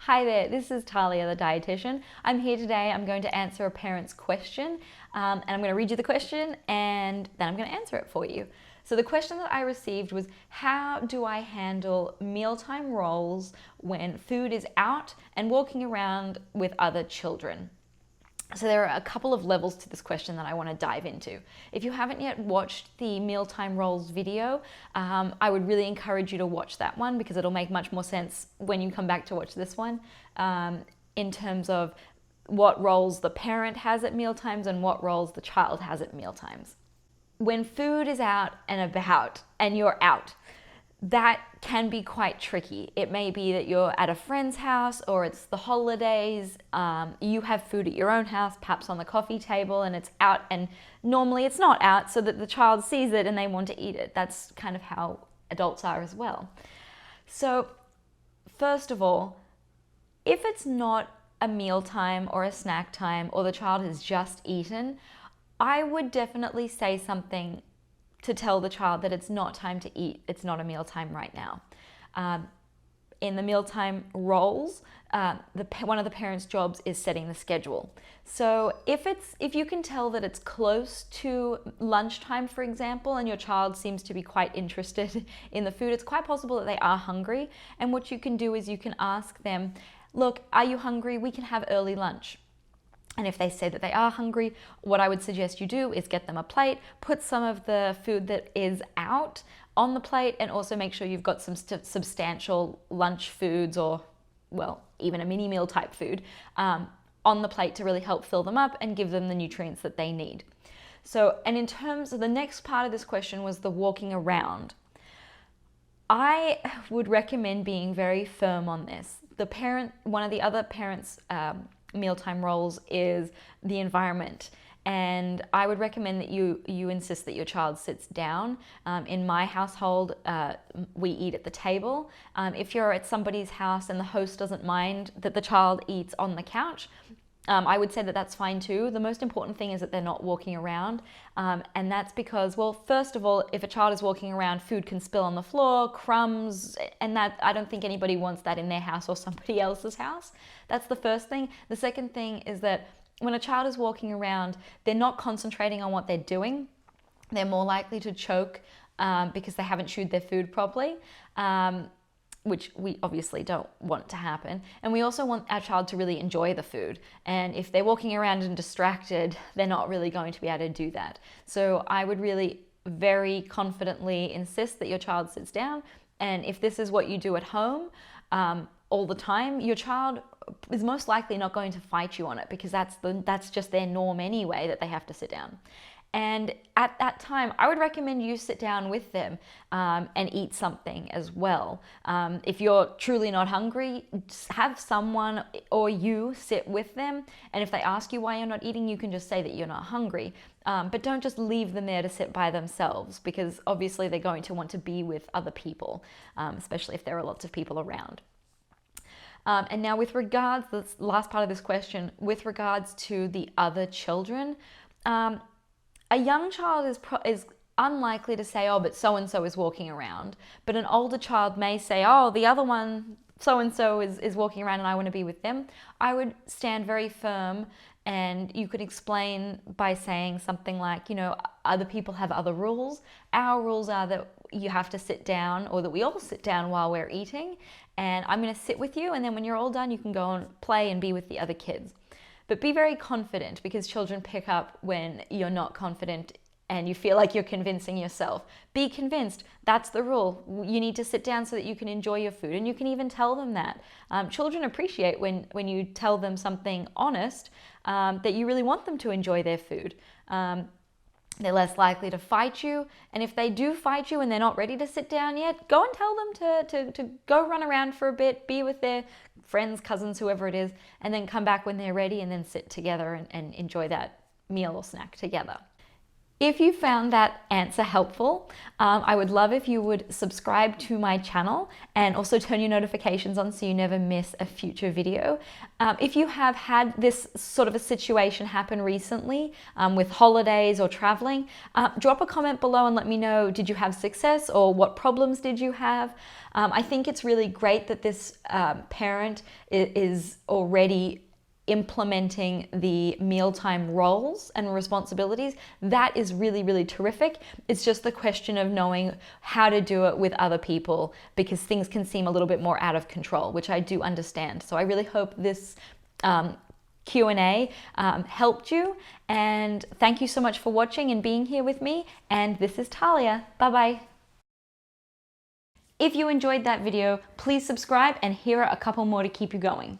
Hi there, this is Thalia, the dietitian. I'm here today. I'm going to answer a parent's question, and I'm going to read you the question and then I'm going to answer it for you. So the question that I received was, how do I handle mealtime roles when food is out and walking around with other children? So there are a couple of levels to this question that I want to dive into. If you haven't yet watched the Mealtime roles video, I would really encourage you to watch that one because it'll make much more sense when you come back to watch this one in terms of what roles the parent has at mealtimes and what roles the child has at mealtimes. When food is out and about and you're out, that can be quite tricky. It may be that you're at a friend's house or it's the holidays, you have food at your own house, perhaps on the coffee table, and it's out, and normally it's not out so that the child sees it and they want to eat it. That's kind of how adults are as well. So first of all, if it's not a mealtime or a snack time or the child has just eaten, I would definitely say something to tell the child that it's not time to eat, it's not a mealtime right now. In the mealtime roles, one of the parents' jobs is setting the schedule. So if you can tell that it's close to lunchtime, for example, and your child seems to be quite interested in the food, it's quite possible that they are hungry. And what you can do is you can ask them, look, are you hungry? We can have early lunch. And if they say that they are hungry, what I would suggest you do is get them a plate, put some of the food that is out on the plate, and also make sure you've got some substantial lunch foods or, well, even a mini meal type food on the plate to really help fill them up and give them the nutrients that they need. So, and in terms of the next part of this question was the walking around. I would recommend being very firm on this. One of the other parents' mealtime roles is the environment, and I would recommend that you insist that your child sits down. In my household, we eat at the table. If you're at somebody's house and the host doesn't mind that the child eats on the couch, I would say that that's fine too. The most important thing is that they're not walking around, and that's because, well, first of all, if a child is walking around, food can spill on the floor, crumbs, and that I don't think anybody wants that in their house or somebody else's house. That's the first thing. The second thing is that when a child is walking around, they're not concentrating on what they're doing. They're more likely to choke because they haven't chewed their food properly. Which we obviously don't want to happen. And we also want our child to really enjoy the food. And if they're walking around and distracted, they're not really going to be able to do that. So I would really very confidently insist that your child sits down. And if this is what you do at home all the time, your child is most likely not going to fight you on it because that's just their norm anyway, that they have to sit down. And at that time, I would recommend you sit down with them and eat something as well. If you're truly not hungry, have someone or you sit with them. And if they ask you why you're not eating, you can just say that you're not hungry. But don't just leave them there to sit by themselves because obviously they're going to want to be with other people, especially if there are lots of people around. And now with regards, the last part of this question, with regards to the other children, a young child is unlikely to say, oh, but so-and-so is walking around. But an older child may say, oh, the other one, so-and-so is walking around and I want to be with them. I would stand very firm, and you could explain by saying something like, other people have other rules. Our rules are that you have to sit down, or that we all sit down while we're eating, and I'm going to sit with you, and then when you're all done, you can go and play and be with the other kids. But be very confident because children pick up when you're not confident and you feel like you're convincing yourself. Be convinced. That's the rule. You need to sit down so that you can enjoy your food, and you can even tell them that. Children appreciate when you tell them something honest, that you really want them to enjoy their food. They're less likely to fight you, and if they do fight you and they're not ready to sit down yet, go and tell them to go run around for a bit, be with their friends, cousins, whoever it is, and then come back when they're ready and then sit together and enjoy that meal or snack together. If you found that answer helpful, I would love if you would subscribe to my channel and also turn your notifications on so you never miss a future video. If you have had this sort of a situation happen recently with holidays or traveling, drop a comment below and let me know, did you have success or what problems did you have? I think it's really great that this parent is already implementing the mealtime roles and responsibilities. That is really, really terrific. It's just the question of knowing how to do it with other people, because things can seem a little bit more out of control, which I do understand. So I really hope this Q&A helped you, and thank you so much for watching and being here with me. And this is Thalia. Bye-bye. If you enjoyed that video, please subscribe, and here are a couple more to keep you going.